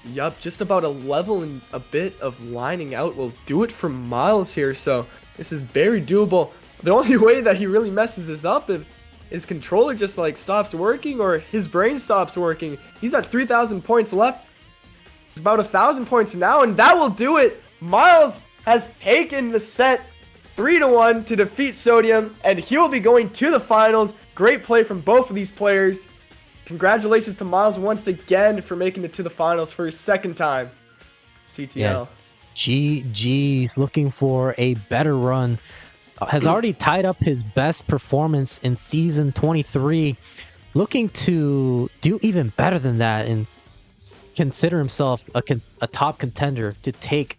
Speaker 2: Yup, just about a level and a bit of lining out will do it for Myles here. So this is very doable. The only way that he really messes this up if his controller just like stops working or his brain stops working. He's at 3,000 points left. About 1,000 points now, and that will do it. Myles has taken the set 3-1 to defeat Sodium, and he will be going to the finals. Great play from both of these players. Congratulations to Myles once again for making it to the finals for his second time. CTL.
Speaker 1: Yeah. GG's looking for a better run. Has already tied up his best performance in season 23. Looking to do even better than that and consider himself a top contender to take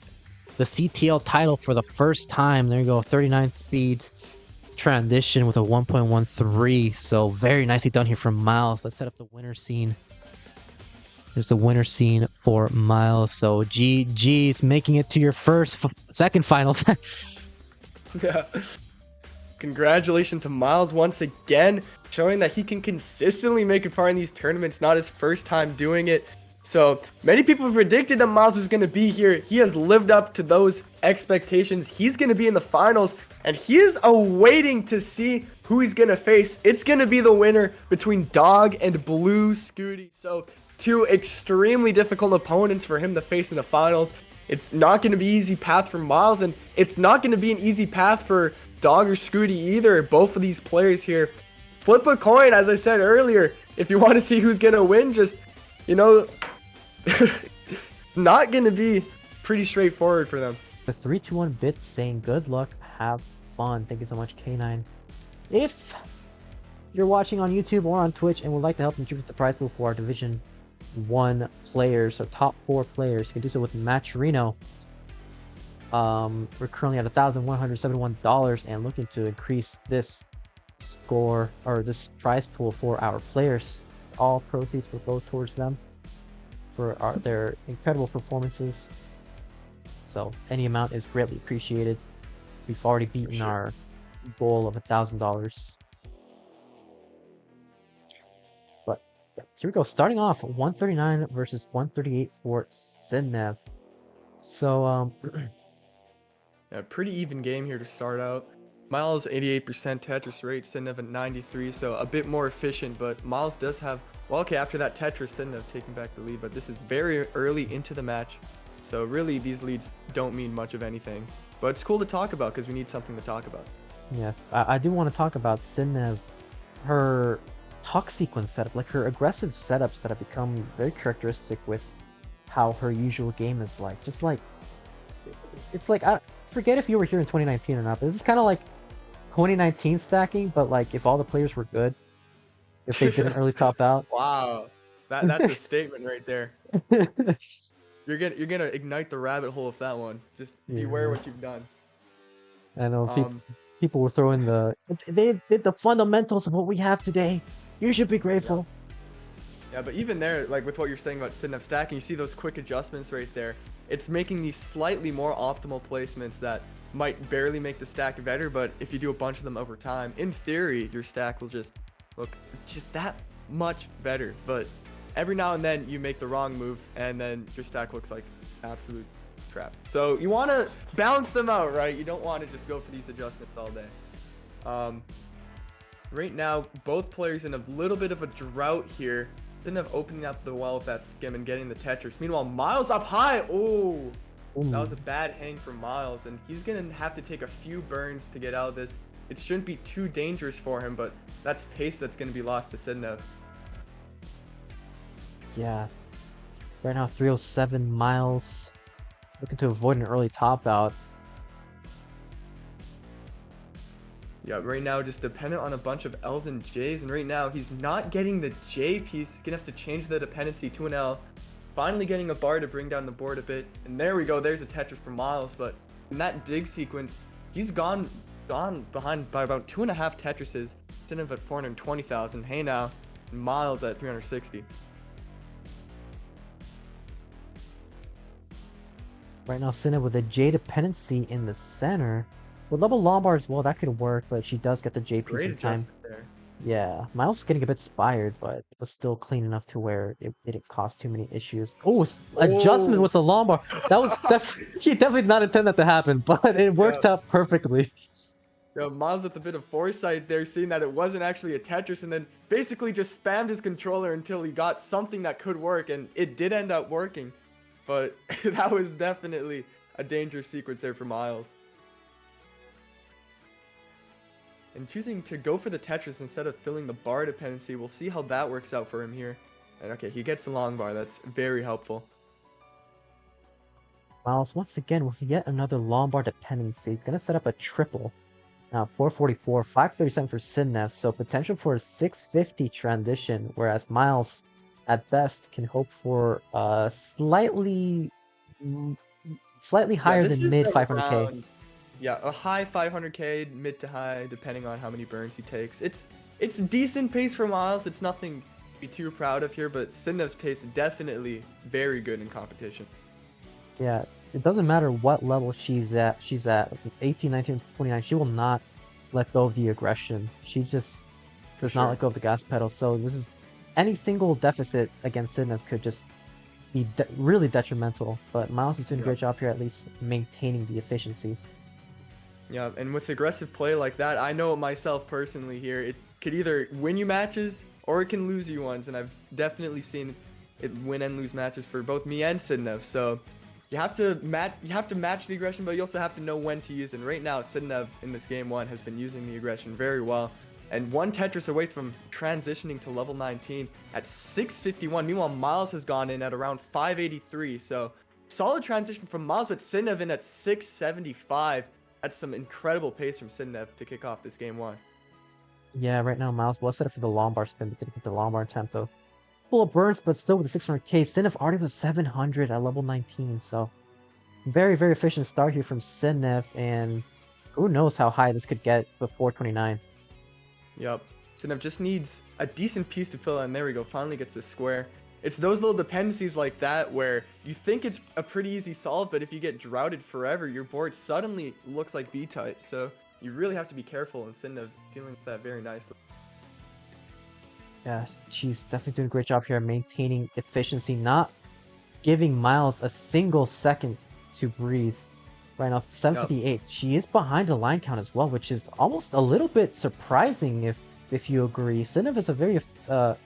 Speaker 1: the CTL title for the first time. There you go, 39 speed transition with a 1.13. So very nicely done here from Myles. Let's set up the winner scene. There's the winner scene for Myles. So GG's making it to your second finals.
Speaker 2: Yeah. Congratulations to Myles once again, showing that he can consistently make it far in these tournaments, not his first time doing it. So many people predicted that Myles was going to be here. He has lived up to those expectations. He's going to be in the finals, and he is awaiting to see who he's going to face. It's going to be the winner between Dog and Blue Scooty. So two extremely difficult opponents for him to face in the finals. It's not going to be easy path for Myles, and it's not going to be an easy path for Dog or Scooty either. Both of these players here. Flip a coin, as I said earlier. If you want to see who's going to win, just, you know, not going to be pretty straightforward for them.
Speaker 1: The 321 bits saying good luck, have fun. Thank you so much, K9. If you're watching on YouTube or on Twitch and would like to help contribute to the prize pool for our Division 1 players, or top 4 players, you can do so with Matcherino. We're currently at $1,171 and looking to increase this score, or this prize pool, for our players. All proceeds will go towards them for their incredible performances. So any amount is greatly appreciated. We've already beaten our goal of $1,000. But yeah, here we go. Starting off, 139 versus 138 for Sindev. So
Speaker 2: yeah, pretty even game here to start out. Myles 88% Tetris rate, Sindev at 93, so a bit more efficient, but Myles does have, well, okay, after that Tetris, Sindev taking back the lead, but this is very early into the match, so really these leads don't mean much of anything, but it's cool to talk about because we need something to talk about.
Speaker 1: yes, I do want to talk about Sindev, her talk sequence setup, like her aggressive setups that have become very characteristic with how her usual game is like. Just like, it's like, I forget if you were here in 2019 or not, but this is kind of like 2019 stacking, but like if all the players were good, if they didn't really top out.
Speaker 2: Wow, that's a statement right there. You're gonna ignite the rabbit hole of that one. Just beware what you've done.
Speaker 1: I know people were throwing they did the fundamentals of what we have today. You should be grateful.
Speaker 2: Yeah, but even there, like with what you're saying about Sindev stacking, you see those quick adjustments right there. It's making these slightly more optimal placements that might barely make the stack better, but if you do a bunch of them over time, in theory, your stack will just look just that much better. But every now and then you make the wrong move and then your stack looks like absolute crap. So you want to balance them out, right? You don't want to just go for these adjustments all day. Right now, both players in a little bit of a drought here. Didn't have opening up the well with that skim and getting the Tetris. Meanwhile, Myles up high. Oh, that was a bad hang for Myles, and he's gonna have to take a few burns to get out of this. It shouldn't be too dangerous for him, but that's pace that's gonna be lost to Sindev.
Speaker 1: Yeah. Right now, 307 Myles. Looking to avoid an early top out.
Speaker 2: Yeah, right now just dependent on a bunch of L's and J's, and right now he's not getting the J piece. He's gonna have to change the dependency to an L. Finally getting a bar to bring down the board a bit, and there we go. There's a Tetris for Myles, but in that dig sequence, he's gone behind by about 2.5 Tetrises. Sindev at 420,000. Hey now, and Myles at 360.
Speaker 1: Right now, Sindev with a J dependency in the center. With double Lombard as well, that could work, but she does get the J piece in time.
Speaker 2: There.
Speaker 1: Yeah, Myles is getting a bit spired, but it was still clean enough to where it didn't cause too many issues. Oh, adjustment with the Lombard. That was he definitely did not intend that to happen, but it worked out perfectly.
Speaker 2: Yeah, Myles with a bit of foresight there, seeing that it wasn't actually a Tetris, and then basically just spammed his controller until he got something that could work, and it did end up working. But that was definitely a dangerous sequence there for Myles. And choosing to go for the Tetris instead of filling the bar dependency, we'll see how that works out for him here. And okay, he gets the long bar. That's very helpful.
Speaker 1: Myles, once again, with yet another Lombard dependency, gonna set up a triple. Now, 444, 537 for Sindev, so potential for a 650 transition, whereas Myles, at best, can hope for slightly higher than mid 500k.
Speaker 2: Yeah, a high 500k, mid to high, depending on how many burns he takes. It's decent pace for Myles. It's nothing to be too proud of here, but Sindev's pace is definitely very good in competition.
Speaker 1: Yeah, it doesn't matter what level she's at. She's at 18, 19, 29. She will not let go of the aggression. She just
Speaker 2: For
Speaker 1: does not
Speaker 2: sure.
Speaker 1: let go of the gas pedal. So this is any single deficit against Sidnev could just be really detrimental. But Myles is doing a
Speaker 2: Yep.
Speaker 1: great job here, at least maintaining the efficiency.
Speaker 2: Yeah, and with aggressive play like that, I know myself personally here, it could either win you matches or it can lose you ones, and I've definitely seen it win and lose matches for both me and Sidnev. So you have to match the aggression, but you also have to know when to use it. And right now, Sidnev in this game 1 has been using the aggression very well. And one Tetris away from transitioning to level 19 at 651. Meanwhile, Myles has gone in at around 583. So solid transition from Myles, but Sidnev in at 675. That's some incredible pace from Sidnev to kick off this game 1.
Speaker 1: Yeah, right now Myles was set up for the long bar spin, but didn't get the long bar attempt though. Full of burns, but still with the 600k. Sidnev already was 700 at level 19, so very, very efficient start here from Sidnev, and who knows how high this could get before 29.
Speaker 2: Yep. Sidnev just needs a decent piece to fill in. There we go. Finally gets a square. It's those little dependencies like that where you think it's a pretty easy solve, but if you get droughted forever, your board suddenly looks like B-type. So you really have to be careful, and Sidnev dealing with that very nicely.
Speaker 1: Yeah, she's definitely doing a great job here maintaining efficiency, not giving Myles a single second to breathe. Right now, 758. She is behind the line count as well, which is almost a little bit surprising if you agree. Sidnev is a very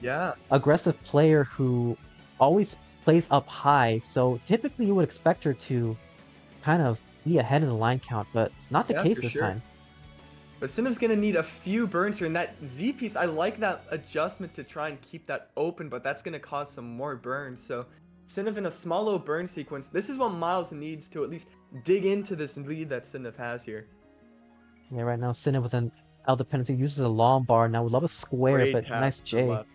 Speaker 2: Yeah.
Speaker 1: aggressive player who always plays up high, so typically you would expect her to kind of be ahead in the line count, but it's not the
Speaker 2: Yeah,
Speaker 1: case
Speaker 2: for
Speaker 1: this
Speaker 2: sure.
Speaker 1: time.
Speaker 2: But Sidnev's going to need a few burns here. And that Z piece, I like that adjustment to try and keep that open, but that's going to cause some more burns. So Sidnev in a small little burn sequence. This is what Myles needs to at least dig into this lead that Sidnev has here.
Speaker 1: Yeah, right now Sidnev with an L dependency uses a long bar. Now we love a square,
Speaker 2: Great
Speaker 1: but
Speaker 2: pass
Speaker 1: nice
Speaker 2: to the
Speaker 1: J.
Speaker 2: left.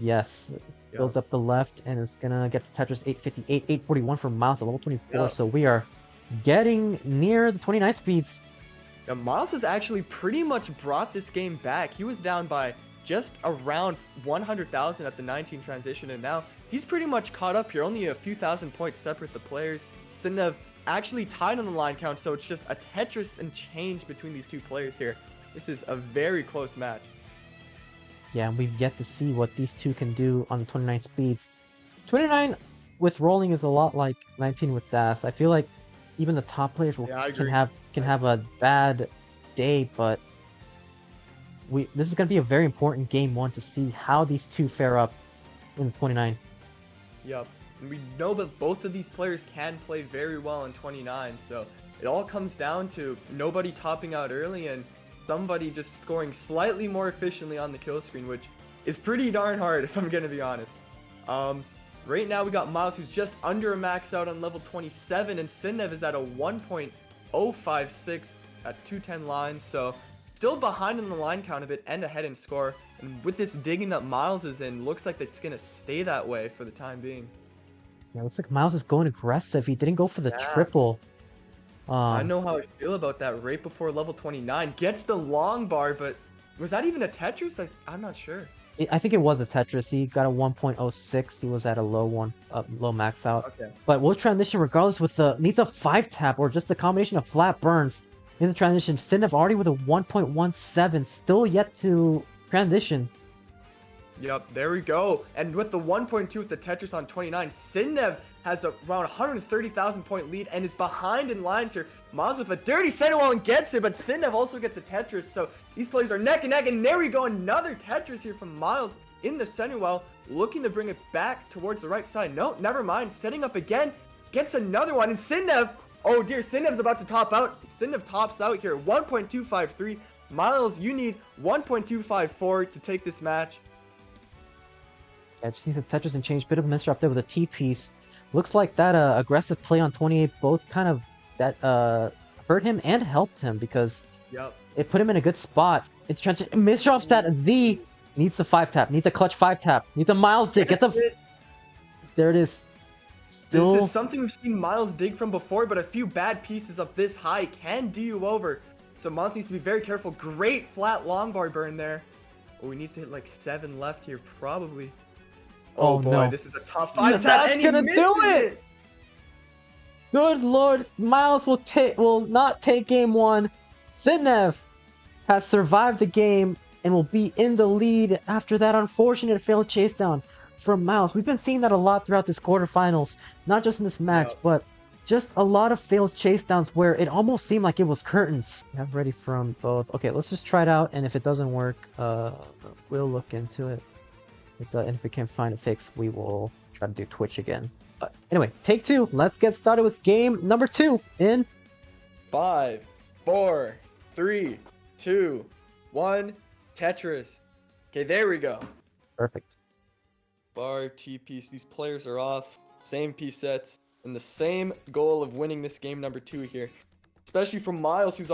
Speaker 1: Yes,
Speaker 2: Yep.
Speaker 1: builds up the left, and it's gonna get to Tetris 858, 841 for Myles at level 24.
Speaker 2: Yep.
Speaker 1: So we are getting near the 29 speeds.
Speaker 2: Yeah, Myles has actually pretty much brought this game back. He was down by just around 100,000 at the 19 transition, and now he's pretty much caught up here. Only a few thousand points separate the players. Sidnev actually tied on the line count, so it's just a Tetris and change between these two players here. This is a very close match.
Speaker 1: Yeah, and we've yet to see what these two can do on the 29 speeds. 29 with rolling is a lot like 19 with DAS. I feel like even the top players
Speaker 2: Yeah, I
Speaker 1: can
Speaker 2: agree.
Speaker 1: have a bad day, but this is gonna be a very important game 1 to see how these two fare up in the 29.
Speaker 2: Yep. And we know that both of these players can play very well in 29, so it all comes down to nobody topping out early and somebody just scoring slightly more efficiently on the kill screen, which is pretty darn hard if I'm gonna be honest. Right now we got Myles, who's just under a max out on level 27, and Sidnev is at a 1.056 at 210 lines, so still behind in the line count a bit and ahead in score. And with this digging that Myles is in, looks like it's gonna stay that way for the time being.
Speaker 1: Yeah, looks like Myles is going aggressive. He didn't go for the
Speaker 2: Yeah.
Speaker 1: triple.
Speaker 2: I know how I feel about that right before level 29. Gets the long bar, but was that even a Tetris? I'm not sure.
Speaker 1: I think it was a Tetris. He got a 1.06. He was at a low max out.
Speaker 2: Okay.
Speaker 1: But we'll transition regardless with needs a 5 tap or just a combination of flat burns in the transition. Sidnev already with a 1.17, still yet to transition.
Speaker 2: Yep, there we go. And with the 1.2 with the Tetris on 29, Sidnev has around 130,000 point lead and is behind in lines here. Myles with a dirty center wall and gets it, but Sidnev also gets a Tetris. So these players are neck and neck, and there we go. Another Tetris here from Myles in the center wall, looking to bring it back towards the right side. No, never mind. Setting up again, gets another one, and Sidnev, oh dear, Sidnev's about to top out. Sidnev tops out here, 1.253. Myles, you need 1.254 to take this match.
Speaker 1: I just need the Tetris and change. Bit of a misdrop there with a T piece. Looks like that aggressive play on 28 both kind of hurt him and helped him because
Speaker 2: Yep.
Speaker 1: it put him in a good spot. It's transition. Misdrops that Z needs the 5 tap. Needs a clutch 5 tap. Needs a Myles dig. Gets a. There it is. Still.
Speaker 2: This is something we've seen Myles dig from before, but a few bad pieces up this high can do you over. So Myles needs to be very careful. Great flat long bar burn there. Oh, we need to hit like 7 left here, probably. Oh,
Speaker 1: Oh,
Speaker 2: boy,
Speaker 1: no.
Speaker 2: this is a tough 5 tap.
Speaker 1: That's
Speaker 2: And he
Speaker 1: gonna do
Speaker 2: misses
Speaker 1: it! Good lord, Myles will not take game 1. Sindev has survived the game and will be in the lead after that unfortunate failed chase down from Myles. We've been seeing that a lot throughout this quarterfinals, not just in this match,
Speaker 2: Yep.
Speaker 1: but just a lot of failed chase downs where it almost seemed like it was curtains. I'm ready from both. Okay, let's just try it out, and if it doesn't work, we'll look into it. And if we can't find a fix, we will try to do Twitch again. But anyway, take 2. Let's get started with game number 2 in
Speaker 2: 5, 4, 3, 2, 1. Tetris. Okay, there we go.
Speaker 1: perfect.
Speaker 2: Bar T piece. These players are off. Same piece sets. And the same goal of winning this game number 2 here. Especially from Myles, who's